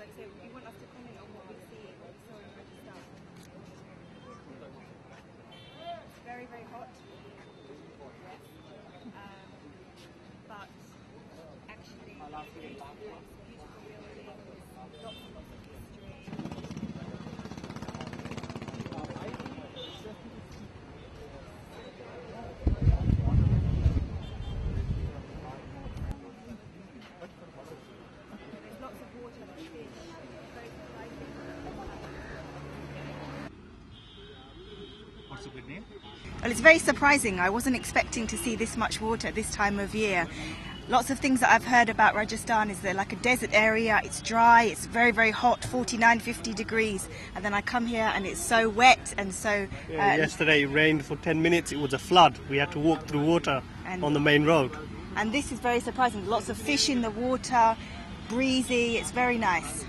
like, so you want us to comment on what we see, what we saw in Rajasthan. It's very, very hot. Yes. But actually, beautiful buildings, lots and lots of history. There's lots of water and fish. It's very surprising. What's a good name? Well, it's very surprising. I wasn't expecting to see this much water this time of year. Lots of things that I've heard about Rajasthan is they're like a desert area, it's dry, it's very, very hot, 49, 50 degrees. And then I come here and it's so wet and so... yesterday it rained for 10 minutes, it was a flood. We had to walk through water on the main road. And this is very surprising. Lots of fish in the water, breezy, it's very nice.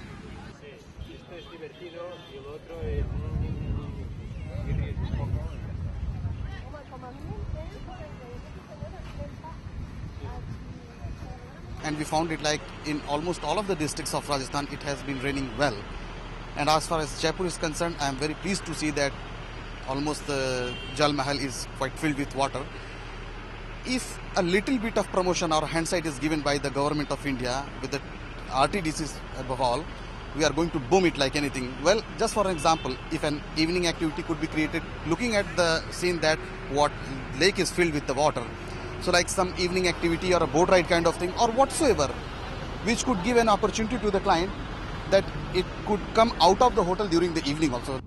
And we found it like in almost all of the districts of Rajasthan, it has been raining well. And as far as Jaipur is concerned, I am very pleased to see that almost the Jal Mahal is quite filled with water. If a little bit of promotion or hindsight is given by the government of India, with the RTDCs above all, we are going to boom it like anything. Well, just for an example, if an evening activity could be created, looking at the scene that what lake is filled with the water, so like some evening activity or a boat ride kind of thing or whatsoever, which could give an opportunity to the client that it could come out of the hotel during the evening also.